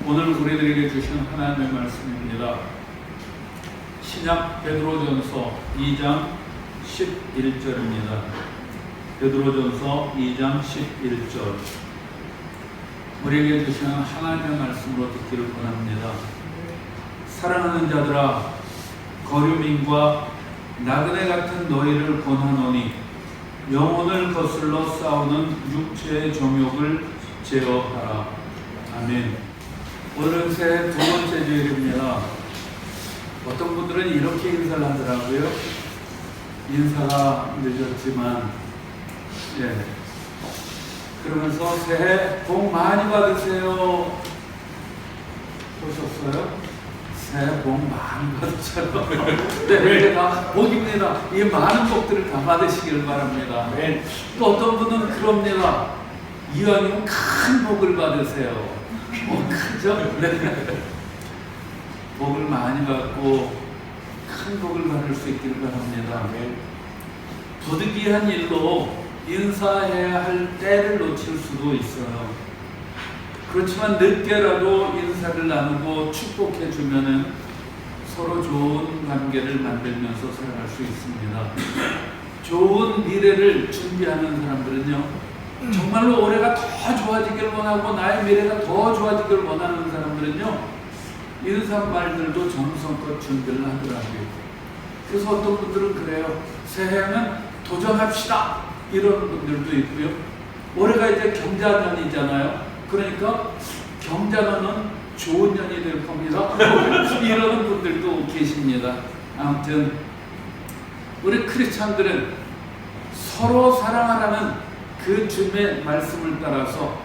오늘 우리들에게 주신 하나님의 말씀입니다. 신약 베드로전서 2장 11절입니다. 베드로전서 2장 11절. 우리에게 주시는 하나님의 말씀으로 듣기를 원합니다. 사랑하는 자들아, 거류민과 나그네 같은 너희를 권하노니 영혼을 거슬러 싸우는 육체의 정욕을 제어하라. 아멘. 오늘은 새해 두 번째 주일입니다. 어떤 분들은 이렇게 인사를 하더라고요. 인사가 늦었지만, 그러면서 새해 복 많이 받으세요. 보셨어요? 새해 복 많이 받으세요. 네, 다 복입니다. 이 많은 복들을 다 받으시길 바랍니다. 또 어떤 분은 그럽니다. 이왕이면 큰 복을 받으세요. 크죠? 네. 복을 많이 받고 큰 복을 받을 수 있기를 바랍니다. 부득이한 일로 인사해야 할 때를 놓칠 수도 있어요. 그렇지만 늦게라도 인사를 나누고 축복해 주면은 서로 좋은 관계를 만들면서 살아갈 수 있습니다. 좋은 미래를 준비하는 사람들은요, 정말로 올해가 더 좋아지길 원하고 나의 미래가 더 좋아지길 원하는 사람들은요, 인사말들도 정성껏 준비를 하더라고요. 그래서 어떤 분들은 그래요. 새해는 도전합시다, 이런 분들도 있고요. 올해가 이제 경자년이잖아요. 그러니까 경자년은 좋은 년이 될 겁니다, 이러는 분들도 계십니다. 아무튼 우리 크리스찬들은 서로 사랑하라는 그 주님의 말씀을 따라서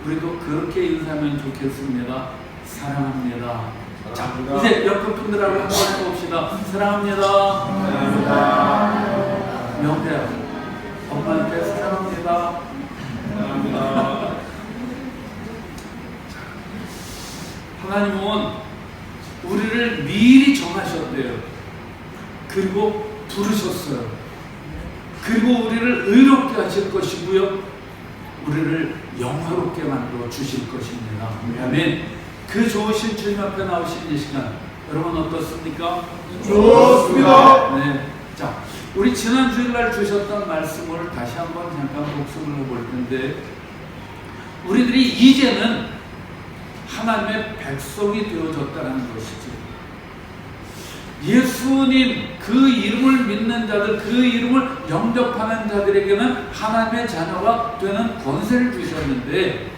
우리도 그렇게 인사하면 좋겠습니다. 사랑합니다. 자, 이제 옆에 분들하고 한번 해봅시다. 사랑합니다. 사랑합니다. 명대야, 엄마한테 사랑합니다. 사랑합니다. 하나님은 우리를 미리 정하셨대요. 그리고 부르셨어요. 그리고 우리를 의롭게 하실 것이고요, 우리를 영화롭게 만들어 주실 것입니다. 아멘. 그 좋으신 주님 앞에 나오신 이 시간, 여러분 어떻습니까? 좋습니다. 네. 자, 우리 지난 주일날 주셨던 말씀을 다시 한번 잠깐 복습을 해볼 텐데, 우리들이 이제는 하나님의 백성이 되어졌다는 것이죠. 예수님 그 이름을 믿는 자들, 그 이름을 영접하는 자들에게는 하나님의 자녀가 되는 권세를 주셨는데,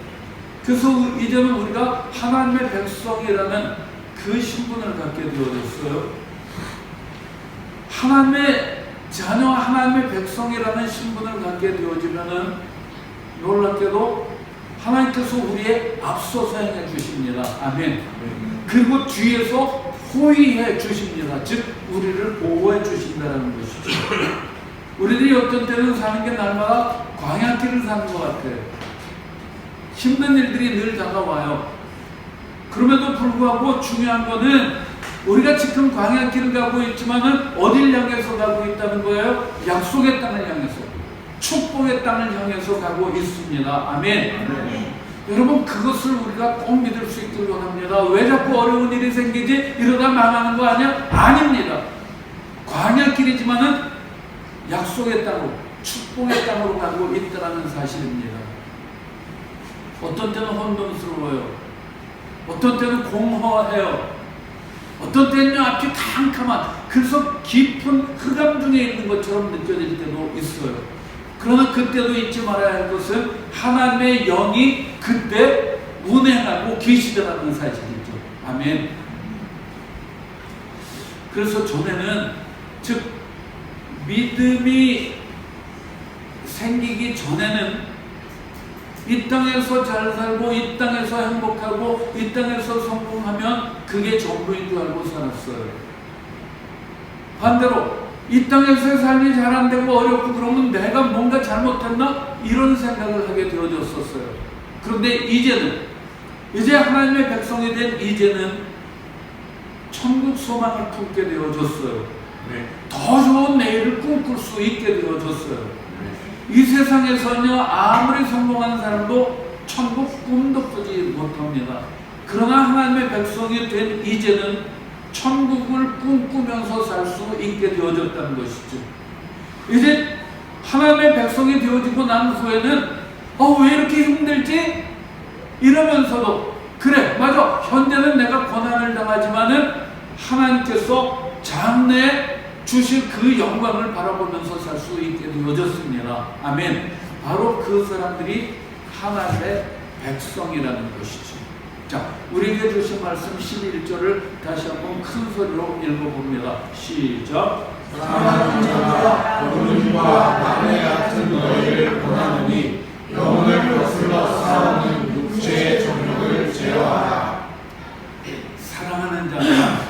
그래서 이제는 우리가 하나님의 백성이라는 그 신분을 갖게 되어졌어요. 하나님의 자녀, 하나님의 백성이라는 신분을 갖게 되어지면은 놀랍게도 하나님께서 우리의 앞서서 행해 주십니다. 아멘. 그리고 뒤에서 호위해 주십니다. 즉 우리를 보호해 주신다는 것이죠. 우리들이 어떤 때는 사는 게 날마다 광야길을 사는 것 같아요. 힘든 일들이 늘 다가와요. 그럼에도 불구하고 중요한 거는 우리가 지금 광야길을 가고 있지만은 어딜 향해서 가고 있다는 거예요? 약속의 땅을 향해서, 축복의 땅을 향해서 가고 있습니다. 아멘. 여러분, 그것을 우리가 꼭 믿을 수 있길 원합니다. 왜 자꾸 어려운 일이 생기지? 이러다 망하는 거 아니야? 아닙니다. 광야길이지만은 약속의 땅으로, 축복의 땅으로 가고 있다는 사실입니다. 어떤 때는 혼돈스러워요. 어떤 때는 공허해요. 어떤 때는요, 앞이 캄캄한, 그래서 깊은 흑암 중에 있는 것처럼 느껴질 때도 있어요. 그러나 그때도 잊지 말아야 할 것은 하나님의 영이 그때 운행하고 계시더라는 사실이죠. 아멘. 그래서 전에는, 즉 믿음이 생기기 전에는 이 땅에서 잘 살고 이 땅에서 행복하고 이 땅에서 성공하면 그게 전부인 줄 알고 살았어요. 반대로 이 땅에서의 삶이 잘 안 되고 어렵고 그러면 내가 뭔가 잘못했나? 이런 생각을 하게 되어졌었어요. 그런데 이제 하나님의 백성이 된 이제는 천국 소망을 품게 되어졌어요. 더 좋은 내일을 꿈꿀 수 있게 되어졌어요. 이 세상에서는요, 아무리 성공한 사람도 천국 꿈도 꾸지 못합니다. 그러나 하나님의 백성이 된 이제는 천국을 꿈꾸면서 살 수 있게 되어졌다는 것이죠. 이제 하나님의 백성이 되어지고 난 후에는 왜 이렇게 힘들지? 이러면서도 그래 맞아 현재는 내가 고난을 당하지만은 하나님께서 장래에 주실 그 영광을 바라보면서 살 수 있게 되어졌습니다. 아멘. 바로 그 사람들이 하나님의 백성이라는 것이죠. 자, 우리에게 주신 말씀 11절을 다시 한번 큰 소리로 읽어봅니다. 시작. 사랑하는 자가 어른과 남의 같은 너희를 권하노니 영혼을 거슬러 싸우는 육체의 정욕을 제어하라. 사랑하는 자가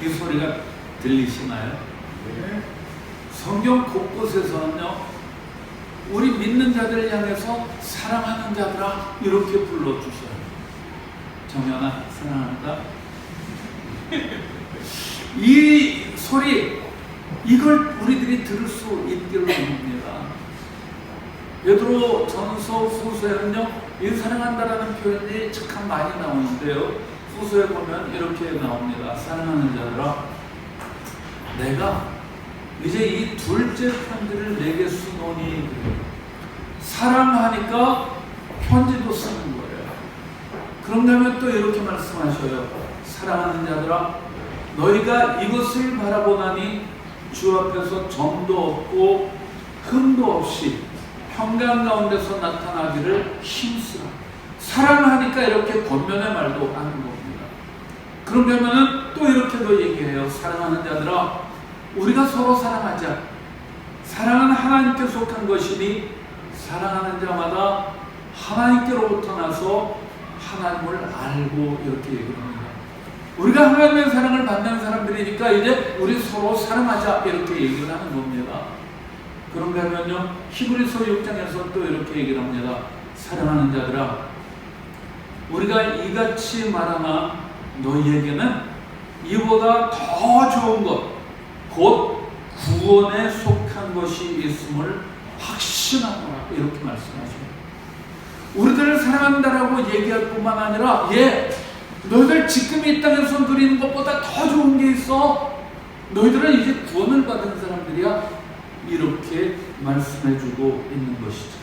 이 소리가 들리시나요? 네. 성경 곳곳에서는요 우리 믿는 자들을 향해서 사랑하는 자들아 이렇게 불러주셔요. 정연아 사랑한다. 이 소리 이걸 우리들이 들을 수 있기를 원합니다. 베드로 전서 후서에는요 이 사랑한다라는 표현이 참 많이 나오는데요 후서에 보면 이렇게 나옵니다. 사랑하는 자들아 내가 이제 이 둘째 편지를 내게 쓰노니 사랑하니까 편지도 쓰는 거예요. 그런가 하면 또 이렇게 말씀하셔요. 사랑하는 자들아 너희가 이것을 바라보나니 주 앞에서 점도 없고 흠도 없이 평강 가운데서 나타나기를 힘쓰라. 사랑하니까 이렇게 권면의 말도 하는 겁니다. 그런가 하면 또 이렇게도 얘기해요. 사랑하는 자들아 우리가 서로 사랑하자. 사랑은 하나님께 속한 것이니 사랑하는 자마다 하나님께로부터 나서 하나님을 알고 이렇게 얘기를 합니다. 우리가 하나님의 사랑을 받는 사람들이니까 이제 우리 서로 사랑하자 이렇게 얘기를 하는 겁니다. 그런가 하면요 히브리서 6장에서 또 이렇게 얘기를 합니다. 사랑하는 자들아 우리가 이같이 말하나 너희에게는 이보다 더 좋은 것 곧 구원에 속한 것이 있음을 확신하노라 이렇게 말씀하십니다. 우리들을 사랑한다라고 얘기할 뿐만 아니라 너희들 지금 이 땅에서 누리는 것보다 더 좋은 게 있어. 너희들은 이제 구원을 받은 사람들이야. 이렇게 말씀해주고 있는 것이죠.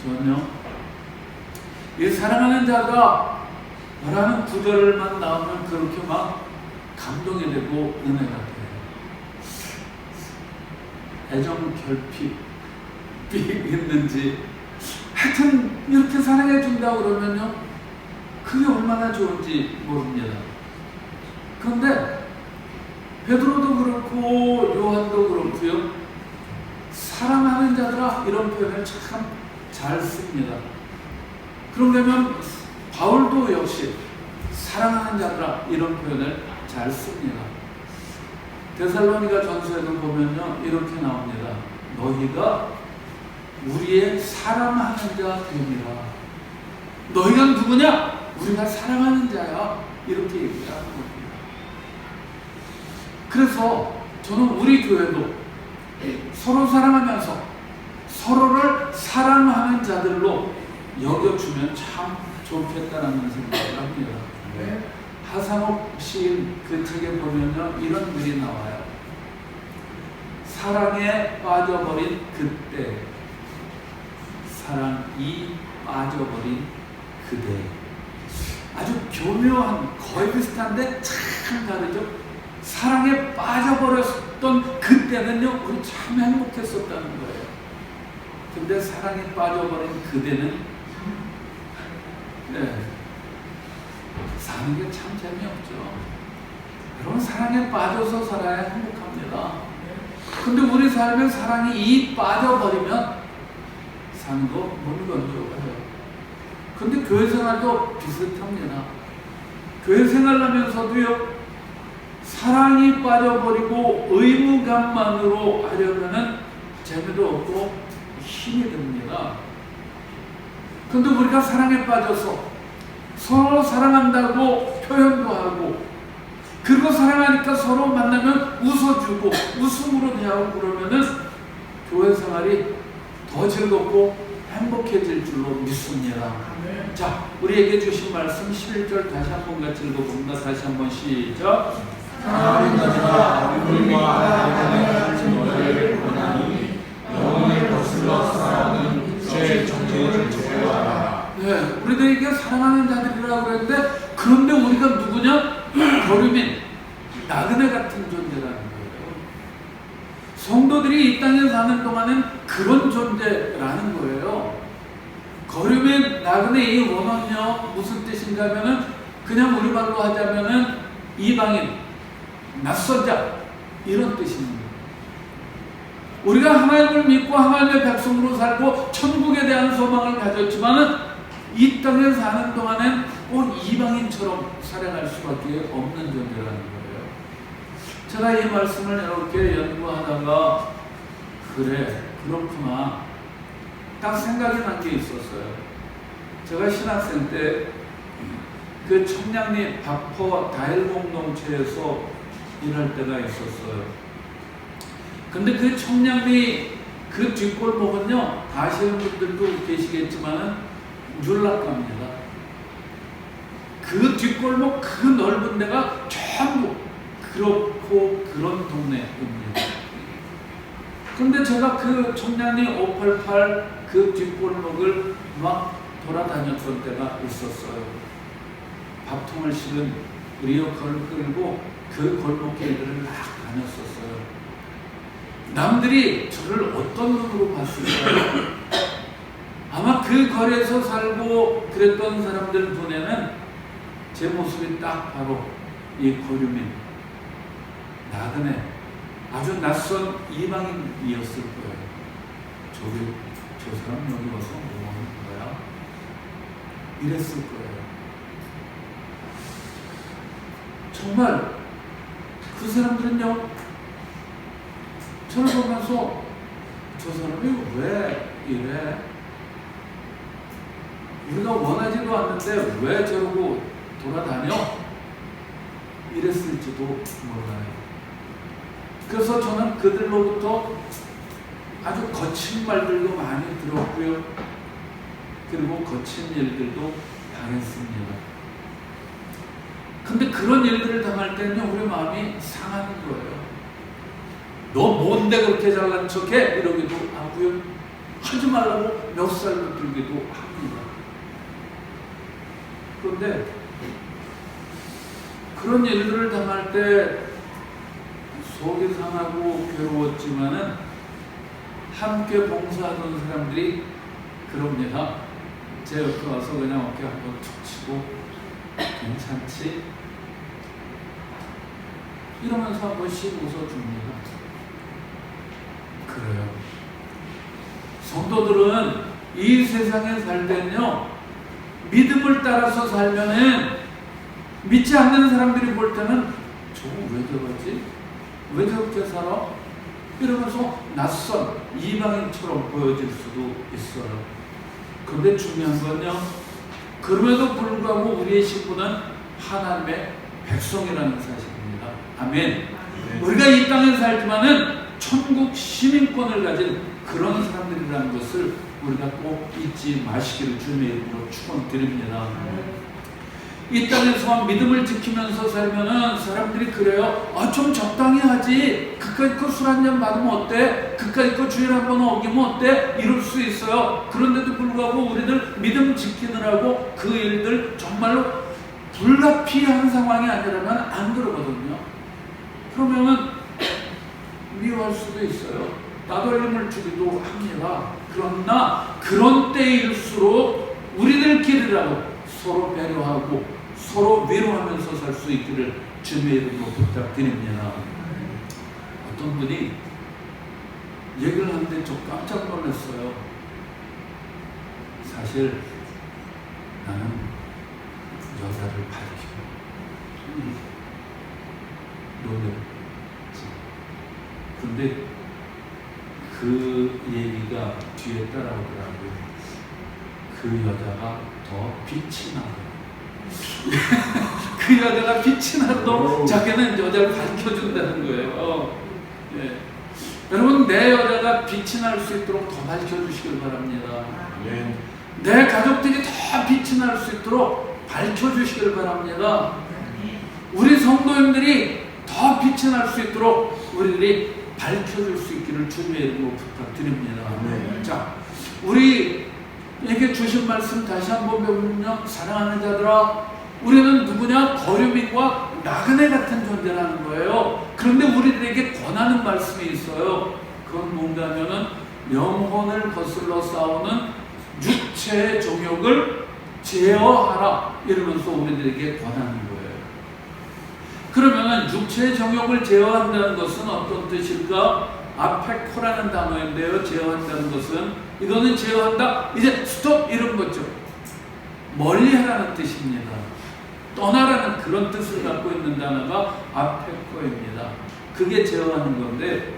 저는요 이 사랑하는 자가 라는 구절만 나오면 그렇게 막 감동이 되고 은혜가 돼요. 애정 결핍이 있는지 하여튼 이렇게 사랑해 준다고 그러면요 그게 얼마나 좋은지 모릅니다. 그런데 베드로도 그렇고 요한도 그렇고요 사랑하는 자들아 이런 표현을 참 잘 씁니다. 그런가 하면 바울도 역시 사랑하는 자들아 이런 표현을 잘 씁니다. 데살로니가 전서에도 보면요 이렇게 나옵니다. 너희가 우리의 사랑하는 자 되니라. 너희가 누구냐? 우리가 사랑하는 자야. 이렇게 얘기하는 겁니다. 그래서 저는 우리 교회도 서로 사랑하면서 서로를 사랑하는 자들로 여겨주면 참 좋겠다라는 생각을 합니다. 네. 하상욱 시인 그 책에 보면요 이런 글이 나와요. 사랑에 빠져버린 그때 사랑이 빠져버린 그대. 아주 교묘한 거의 비슷한데 참 다르죠. 사랑에 빠져버렸던 그때는요 우리 참 행복했었다는 거예요. 근데 사랑에 빠져버린 그대는 사는 게 참 재미없죠. 여러분 사랑에 빠져서 살아야 행복합니다. 근데 우리 삶에 사랑이 이 빠져버리면 사는 거 못 건져가요. 근데 교회 생활도 비슷합니다. 교회 생활하면서도요 사랑이 빠져버리고 의무감만으로 하려면은 재미도 없고 힘이 듭니다. 근데 우리가 사랑에 빠져서 서로 사랑한다고 표현도 하고 그리고 사랑하니까 서로 만나면 웃어주고 웃음으로 대하고 그러면은 교회 생활이 더 즐겁고 행복해질 줄로 믿습니다. 아멘. 자, 우리에게 주신 말씀 11절 다시 한번 같이 읽어봅니다. 다시 한번 시작. 사랑하는 자가 얼굴과 나의 같은 너희를 권하니 영혼을 거슬러 싸우는 육체의 정욕을 제어하라. 네, 우리들에게 사랑하는 자들이라고 그랬는데, 그런데 우리가 누구냐? 거류민, 나그네 같은 존재라는 거예요. 성도들이 이 땅에 사는 동안은 그런 존재라는 거예요. 거류민, 나그네 이 원어는요, 무슨 뜻인가 하면은, 그냥 우리말로 하자면은 이방인, 낯선 자, 이런 뜻입니다. 우리가 하나님을 믿고 하나님의 백성으로 살고 천국에 대한 소망을 가졌지만은 이 땅에 사는 동안엔 꼭 이방인처럼 살아갈 수밖에 없는 존재라는 거예요. 제가 이 말씀을 이렇게 연구하다가 그래, 그렇구나, 딱 생각이 난 게 있었어요. 제가 신학생 때 그 청량리 박포 다일공동체에서 일할 때가 있었어요. 근데 그 청량리 그 뒷골목은요, 아시는 분들도 계시겠지만은 율락갑니다. 그 뒷골목 그 넓은 데가 전부 그렇고 그런 동네입니다. 근데 제가 그 청량리 588 그 뒷골목을 막 돌아다녔던 때가 있었어요. 밥통을 실은 리어커를 끌고 그 골목길들을 막 다녔었어요. 남들이 저를 어떤 눈으로 봤을까요? 아마 그 거리에서 살고 그랬던 사람들 눈에는 제 모습이 딱 바로 이 거류민, 나그네, 아주 낯선 이방인이었을 거예요. 저 사람 여기 와서 뭐 하는 거야? 이랬을 거예요. 정말 그 사람들은요, 저를 보면서 저 사람이 왜 이래? 우리가 원하지도 않는데 왜 저러고 돌아다녀? 이랬을지도 몰라요. 그래서 저는 그들로부터 아주 거친 말들도 많이 들었고요. 그리고 거친 일들도 당했습니다. 근데 그런 일들을 당할 때는 우리 마음이 상하는 거예요. 너 뭔데 그렇게 잘난 척해? 이러기도 하고요. 하지 말라고 멱살로 들기도 합니다. 그런데 그런 일들을 당할 때 속이 상하고 괴로웠지만은 함께 봉사하던 사람들이 그럽니다. 제 옆에 와서 그냥 어깨 한번 툭 치고 괜찮지? 이러면서 한 번씩 웃어줍니다. 그래요. 성도들은 이 세상에 살 때는요, 믿음을 따라서 살면은 믿지 않는 사람들이 볼 때는 저거 왜 저러지? 왜 저렇게 살아? 이러면서 낯선 이방인처럼 보여질 수도 있어요. 그런데 중요한 건요, 그럼에도 불구하고 우리의 신분은 하나님의 백성이라는 사실입니다. 아멘. 우리가 이 땅에 살지만은 천국 시민권을 가진 그런 사람들이라는 것을 우리가 꼭 잊지 마시기를 주님의 이름으로 축원드립니다. 이 땅에서 믿음을 지키면서 살면은 사람들이 그래요. 좀 적당히 하지. 그까짓 거 술 한잔 받으면 어때? 그까짓 거 주일 한번 어기면 어때? 이럴 수 있어요. 그런데도 불구하고 우리들 믿음 지키느라고 그 일들 정말로 불가피한 상황이 아니라면 안 그러거든요. 그러면은 미워할 수도 있어요. 따돌림을 주기도 합니다. 그러나 그런 때일수록 우리들끼리라도 서로 배려하고 서로 위로하면서 살 수 있기를 주님의 이름으로 부탁드립니다. 어떤 분이 얘기를 하는데 저 깜짝 놀랐어요. 사실 나는 여자를 밝히고 놀랬지. 근데 그 얘기가 뒤에 따라오더라고요. 그 여자가 더 빛이 나더라고요. 그 여자가 빛이 나도 자기는 여자를 밝혀준다는 거예요. 예. 여러분, 내 여자가 빛이 날 수 있도록 더 밝혀주시길 바랍니다. 아멘. 내 가족들이 더 빛이 날 수 있도록 밝혀주시길 바랍니다. 우리 성도님들이 더 빛이 날 수 있도록 우리들이 밝혀줄 수 있기를 주님의 이름으로 부탁드립니다. 아멘. 자, 우리에게 주신 말씀 다시 한번 배우면요. 사랑하는 자들아, 우리는 누구냐? 거류민과 나그네 같은 존재라는 거예요. 그런데 우리들에게 권하는 말씀이 있어요. 그건 뭔가 하면은 영혼을 거슬러 싸우는 육체의 정욕을 제어하라, 이러면서 우리들에게 권하는 거예요. 그러면 육체의 정욕을 제어한다는 것은 어떤 뜻일까? 아페코라는 단어인데요. 제어한다는 것은, 이거는 제어한다, 이제 스톱, 이런 거죠. 멀리하라는 뜻입니다. 떠나라는 그런 뜻을 갖고 있는 단어가 아페코입니다. 그게 제어하는 건데,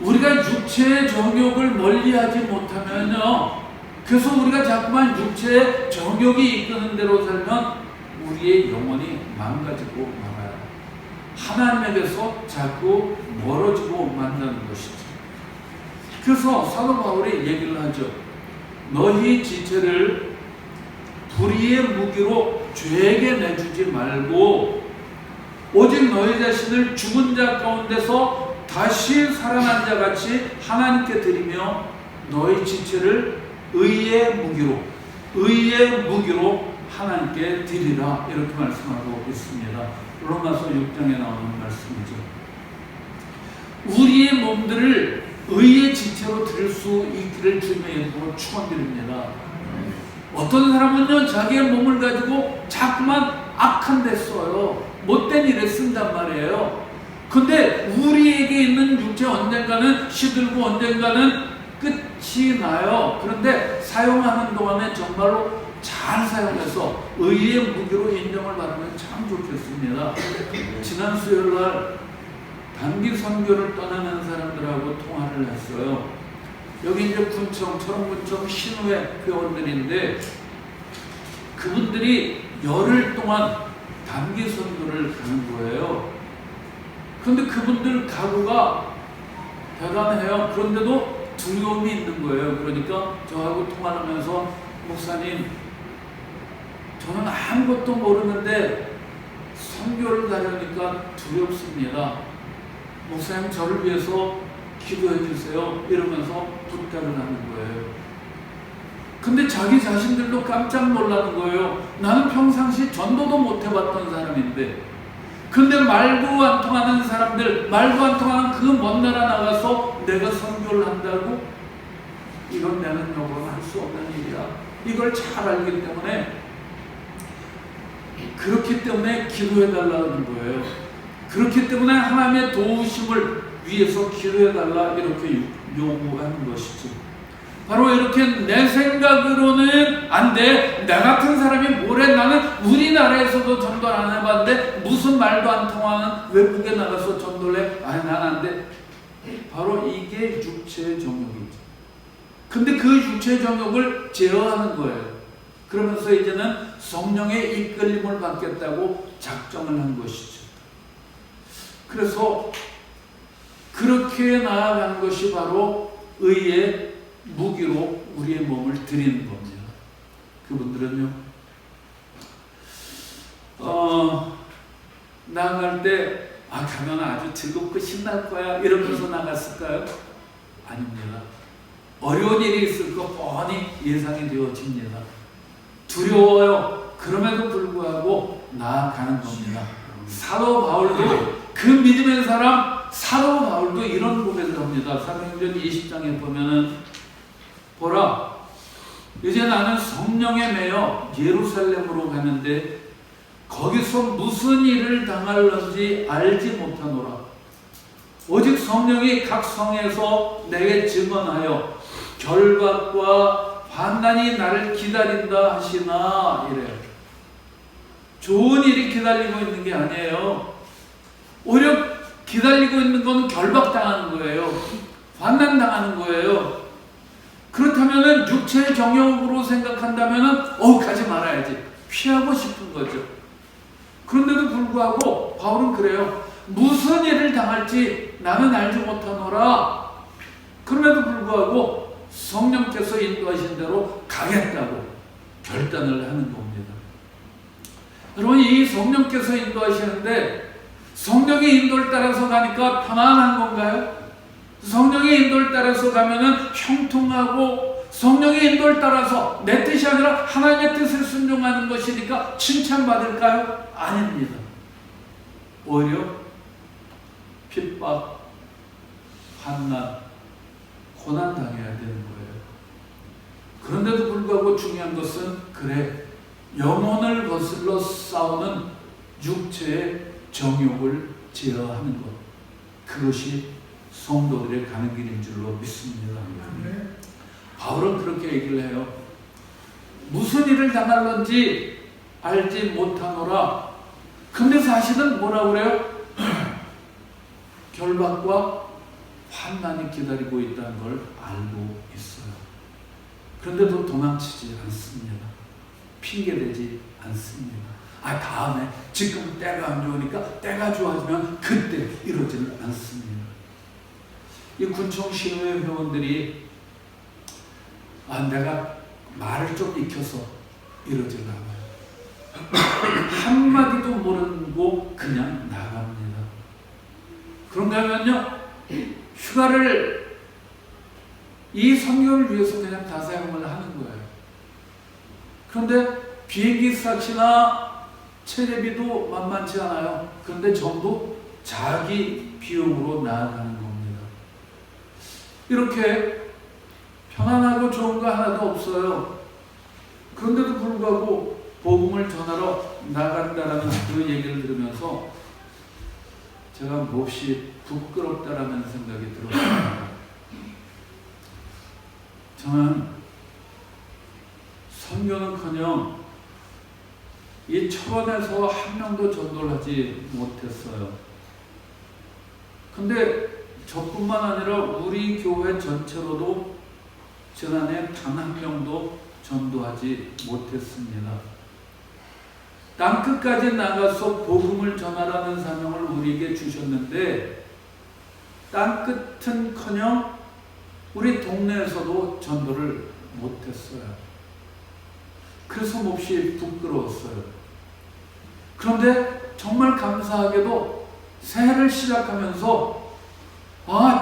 우리가 육체의 정욕을 멀리하지 못하면요, 그래서 우리가 자꾸만 육체의 정욕이 이끄는 대로 살면 우리의 영혼이 망가지고 말아요. 하나님에게서 자꾸 멀어지고 만나는 것이죠. 그래서 사도 바울이 얘기를 하죠. 너희 지체를 불의의 무기로 죄에게 내주지 말고 오직 너희 자신을 죽은 자 가운데서 다시 살아난 자 같이 하나님께 드리며 너희 지체를 의의 무기로 하나님께 드리라, 이렇게 말씀하고 있습니다. 로마서 6장에 나오는 말씀이죠. 우리의 몸들을 의의 지체로 드릴 수 있기를 주님의 이름으로 축원드립니다. 어떤 사람은요, 자기의 몸을 가지고 자꾸만 악한 데 써요. 못된 일에 쓴단 말이에요. 근데 우리에게 있는 육체 언젠가는 시들고 언젠가는 끝이 나요. 그런데 사용하는 동안에 정말로 잘 사용해서 의의 무기로 인정을 받으면 참 좋겠습니다. 지난 수요일날 단기 선교를 떠나는 사람들하고 통화를 했어요. 여기 이제 군청, 철원군청 신우회 회원들인데, 그분들이 열흘 동안 단기 선교를 가는 거예요. 그런데 그분들 각오가 대단해요. 그런데도 두려움이 있는 거예요. 그러니까 저하고 통화를 하면서, 목사님, 저는 아무것도 모르는데 선교를 가려니까 두렵습니다. 목사님, 저를 위해서 기도해 주세요, 이러면서 부탁을 하는 거예요. 근데 자기 자신들도 깜짝 놀라는 거예요. 나는 평상시 전도도 못 해봤던 사람인데, 근데 말도 안 통하는 사람들, 말도 안 통하는 그 먼 나라 나가서 내가 선교를 한다고? 이건 나는 영어로 할 수 없는 일이야. 이걸 잘 알기 때문에, 그렇기 때문에 기도해달라는 거예요. 그렇기 때문에 하나님의 도우심을 위해서 기도해달라, 이렇게 요구하는 것이죠. 바로 이렇게 내 생각으로는 안 돼. 나 같은 사람이 뭐래. 나는 우리나라에서도 전도를 안 해봤는데 무슨 말도 안 통하는 외국에 나가서 전도를 해. 아니, 난 안 돼. 바로 이게 육체의 정욕이죠. 근데 그 육체의 정욕을 제어하는 거예요. 그러면서 이제는 성령의 이끌림을 받겠다고 작정을 한 것이죠. 그래서 그렇게 나아가는 것이 바로 의의 무기로 우리의 몸을 드리는 겁니다. 그분들은요, 나갈 때 가면 아주 즐겁고 신날 거야, 이러면서 나갔을까요? 아닙니다. 어려운 일이 있을 거 뻔히 예상이 되어집니다. 두려워요. 그럼에도 불구하고 나아가는 겁니다. 사도 바울도, 그 믿음의 사람 사도 바울도 이런 고백을 합니다. 사도행전 20장에 보면은, 보라, 이제 나는 성령에 매여 예루살렘으로 가는데 거기서 무슨 일을 당할런지 알지 못하노라. 오직 성령이 각 성에서 내게 증언하여 결박과 환난이 나를 기다린다 하시나, 이래요. 좋은 일이 기다리고 있는 게 아니에요. 오히려 기다리고 있는 건 결박당하는 거예요. 환난당하는 거예요. 그렇다면은 육체의 정욕으로 생각한다면은 가지 말아야지, 피하고 싶은 거죠. 그런데도 불구하고 바울은 그래요. 무슨 일을 당할지 나는 알지 못하노라. 그럼에도 불구하고 성령께서 인도하신 대로 가겠다고 결단을 하는 겁니다. 여러분, 이 성령께서 인도하시는데 성령의 인도를 따라서 가니까 편안한 건가요? 성령의 인도를 따라서 가면은 형통하고, 성령의 인도를 따라서 내 뜻이 아니라 하나님의 뜻을 순종하는 것이니까 칭찬받을까요? 아닙니다. 오히려 핍박, 환난, 고난 당해야 되는 거예요. 그런데도 불구하고 중요한 것은, 그래, 영혼을 거슬러 싸우는 육체의 정욕을 제어하는 것, 그것이 성도들의 가는 길인 줄로 믿습니다. 바울은 그렇게 얘기를 해요. 무슨 일을 당할런지 알지 못하노라. 근데 사실은 뭐라고 그래요? 결박과 환난이 기다리고 있다는 걸 알고 있어요. 그런데도 도망치지 않습니다. 핑계대지 않습니다. 다음에, 지금 때가 안 좋으니까 때가 좋아지면 그때 이러지는 않습니다. 이 군청 신호회 회원들이 내가 말을 좀 익혀서 이러질 않아요. 한마디도 모르고 그냥 나갑니다. 그런가 하면요, 휴가를 이 선교를 위해서 그냥 다 사용을 하는 거예요. 그런데 비행기 값이나 체례비도 만만치 않아요. 그런데 전부 자기 비용으로 나아가는 겁니다. 이렇게 편안하고 좋은 거 하나도 없어요. 그런데도 불구하고 복음을 전하러 나간다라는 그 얘기를 들으면서 제가 몹시 부끄럽다라는 생각이 들었습니다. 저는 선교는커녕 이 철원에서 한 명도 전도를 하지 못했어요. 근데 저뿐만 아니라 우리 교회 전체로도 지난해 단 한 명도 전도하지 못했습니다. 땅끝까지 나가서 복음을 전하라는 사명을 우리에게 주셨는데, 땅끝은커녕 우리 동네에서도 전도를 못했어요. 그래서 몹시 부끄러웠어요. 그런데 정말 감사하게도 새해를 시작하면서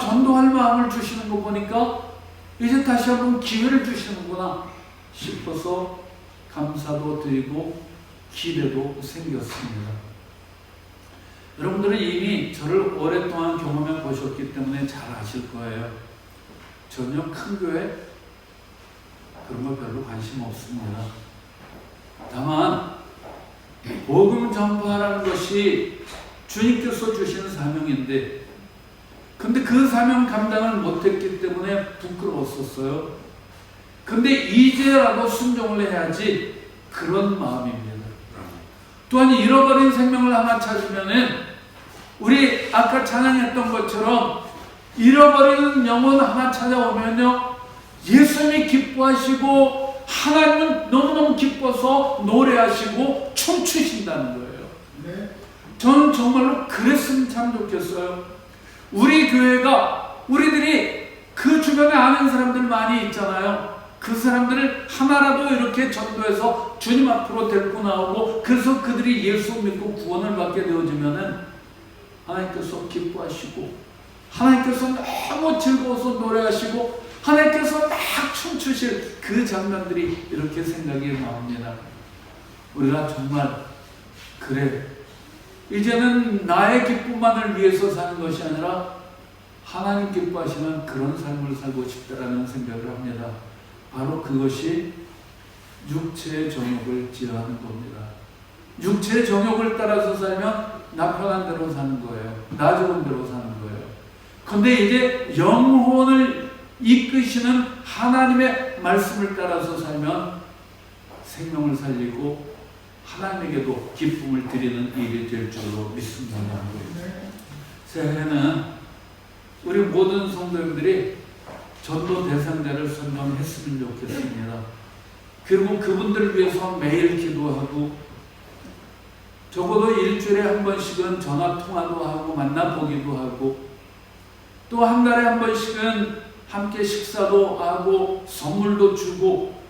전도할 마음을 주시는 거 보니까 이제 다시 한번 기회를 주시는구나 싶어서 감사도 드리고 기대도 생겼습니다. 여러분들은 이미 저를 오랫동안 경험해 보셨기 때문에 잘 아실 거예요. 전혀 큰 교회 그런 거 별로 관심 없습니다. 다만 복음 전파하라는 것이 주님께서 주신 사명인데, 근데 그 사명 감당을 못했기 때문에 부끄러웠었어요. 근데 이제라도 순종을 해야지, 그런 마음입니다. 또한 잃어버린 생명을 하나 찾으면은, 우리 아까 찬양했던 것처럼 잃어버리는 영혼 하나 찾아오면요, 예수님이 기뻐하시고 하나님은 너무너무 기뻐서 노래하시고 춤추신다는 거예요. 저는 정말로 그랬으면 참 좋겠어요. 우리 교회가, 우리들이 그 주변에 아는 사람들 많이 있잖아요. 그 사람들을 하나라도 이렇게 전도해서 주님 앞으로 데리고 나오고, 그래서 그들이 예수 믿고 구원을 받게 되어지면은 하나님께서 기뻐하시고, 하나님께서 너무 즐거워서 노래하시고, 하나님께서 막 춤추실 그 장면들이 이렇게 생각이 나옵니다. 우리가 정말, 그래, 이제는 나의 기쁨만을 위해서 사는 것이 아니라 하나님 기뻐하시는 그런 삶을 살고 싶다라는 생각을 합니다. 바로 그것이 육체의 정욕을 제어하는 겁니다. 육체의 정욕을 따라서 살면 나 편한 대로 사는 거예요. 나 좋은 대로 사는 거예요. 그런데 이제 영혼을 이끄시는 하나님의 말씀을 따라서 살면 생명을 살리고 하나님에게도 기쁨을 드리는 일이 될 줄로 믿습니다. 새해는 우리 모든 성도님들이 전도 대상자를 선정했으면 좋겠습니다. 그리고 그분들을 위해서 매일 기도하고 적어도 일주일에 한 번씩은 전화 통화도 하고 만나보기도 하고 또 한 달에 한 번씩은 함께 식사도 하고 선물도 주고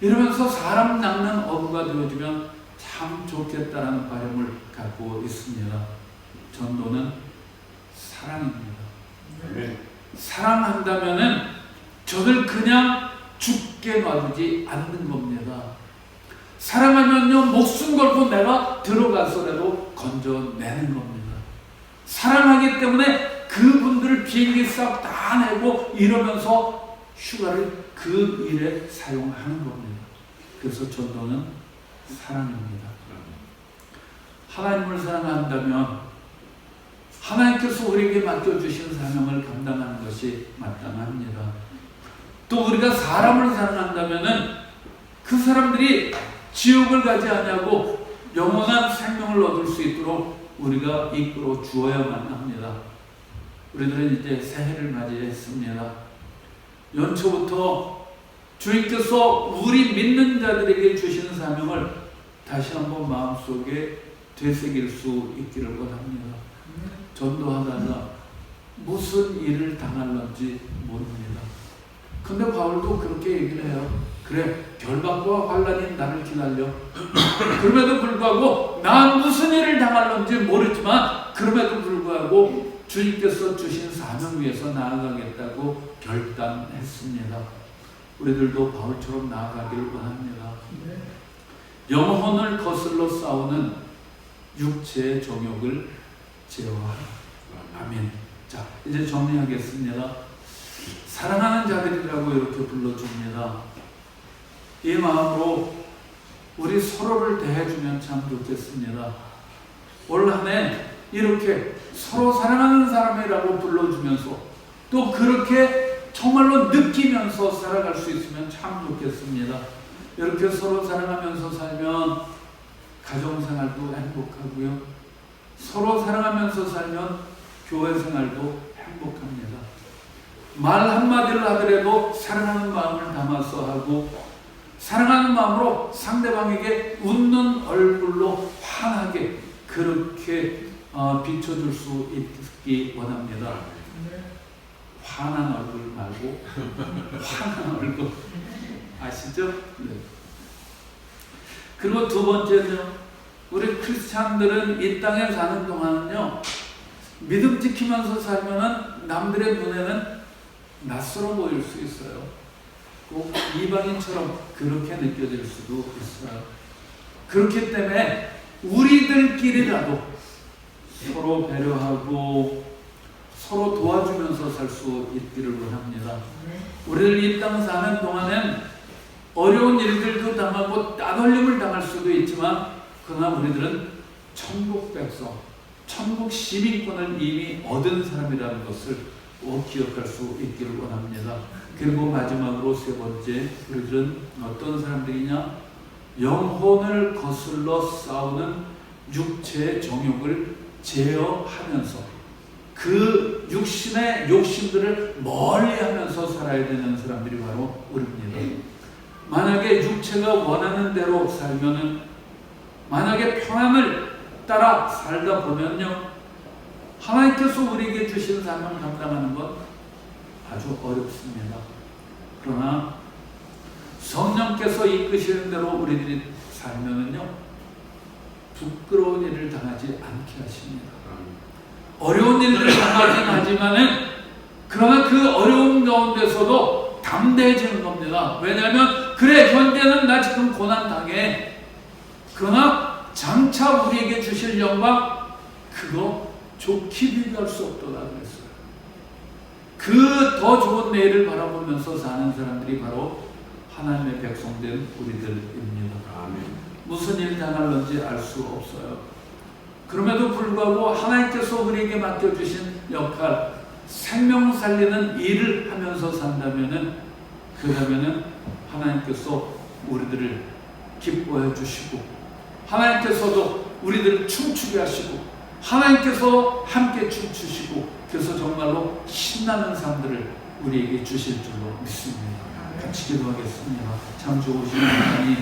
이러면서 사람 낚는 어부가 되어주면 참 좋겠다라는 바람을 갖고 있습니다. 전도는 사랑입니다. 아멘. 사랑한다면은 저들 그냥 죽게 놔두지 않는 겁니다. 사랑하면요 목숨 걸고 내가 들어가서라도 건져내는 겁니다. 사랑하기 때문에 그분들을 비행기 싹 다 내고 이러면서 휴가를 그 일에 사용하는 겁니다. 그래서 전도는 사랑입니다. 하나님을 사랑한다면 하나님께서 우리에게 맡겨주신 사명을 감당하는 것이 마땅합니다. 또 우리가 사람을 사랑한다면 그 사람들이 지옥을 가지 않냐고 영원한 생명을 얻을 수 있도록 우리가 이끌어 주어야만 합니다. 우리들은 이제 새해를 맞이했습니다. 연초부터 주님께서 우리 믿는 자들에게 주시는 사명을 다시 한번 마음속에 되새길 수 있기를 원합니다. 전도하다가 무슨 일을 당할런지 모릅니다. 근데 바울도 그렇게 얘기를 해요. 그래, 결박과 환란이 나를 기다려. 그럼에도 불구하고 난 무슨 일을 당할런지 모르지만 그럼에도 불구하고 주님께서 주신 사명 위에서 나아가겠다고 결단했습니다. 우리들도 바울처럼 나아가기를 원합니다. 영혼을 거슬러 싸우는 육체의 정욕을 제어하라. 아멘. 자, 이제 정리하겠습니다. 사랑하는 자들이라고 이렇게 불러줍니다. 이 마음으로 우리 서로를 대해주면 참 좋겠습니다. 올 한 해 이렇게 서로 사랑하는 사람이라고 불러주면서 또 그렇게 정말로 느끼면서 살아갈 수 있으면 참 좋겠습니다. 이렇게 서로 사랑하면서 살면 가정생활도 행복하고요. 서로 사랑하면서 살면 교회생활도 행복합니다. 말 한마디를 하더라도 사랑하는 마음을 담아서 하고 사랑하는 마음으로 상대방에게 웃는 얼굴로 환하게 그렇게 비춰줄 수 있기 원합니다. 환한 얼굴 말고 환한 얼굴 아시죠? 네. 그리고 두 번째는요, 우리 크리스찬들은 이 땅에 사는 동안은요 믿음 지키면서 살면은 남들의 눈에는 낯설어 보일 수 있어요. 꼭 이방인처럼 그렇게 느껴질 수도 있어요. 그렇기 때문에 우리들끼리라도 서로 배려하고 서로 도와주면서 살 수 있기를 원합니다. 우리들 이 땅 사는 동안엔 어려운 일들도 당하고 따돌림을 당할 수도 있지만 그러나 우리들은 천국 백성, 천국 시민권을 이미 얻은 사람이라는 것을 꼭 기억할 수 있기를 원합니다. 그리고 마지막으로 세 번째, 우리들은 어떤 사람들이냐? 영혼을 거슬러 싸우는 육체의 정욕을 제어하면서 그 육신의 욕심들을 멀리하면서 살아야 되는 사람들이 바로 우리입니다. 만약에 육체가 원하는 대로 살면은, 만약에 평안을 따라 살다 보면요, 하나님께서 우리에게 주신 사명을 감당하는 것 아주 어렵습니다. 그러나 성령께서 이끄시는 대로 우리들이 살면은요, 부끄러운 일을 당하지 않게 하십니다. 어려운 일을 당하긴 하지만은 그러나 그 어려운 가운데서도 담대해지는 겁니다. 왜냐하면 그래, 현재는 나 지금 고난 당해. 그러나 장차 우리에게 주실 영광 그거 좋게 비교할 수 없도다 그랬어요. 그 더 좋은 내일을 바라보면서 사는 사람들이 바로 하나님의 백성된 우리들입니다. 아멘. 무슨 일 당할런지 알 수 없어요. 그럼에도 불구하고 하나님께서 우리에게 맡겨주신 역할, 생명 살리는 일을 하면서 산다면은, 그러면은 하나님께서 우리들을 기뻐해 주시고, 하나님께서도 우리들을 춤추게 하시고, 하나님께서 함께 춤추시고, 그래서 정말로 신나는 삶들을 우리에게 주실 줄로 믿습니다. 같이 기도하겠습니다. 참 좋으신 하나님,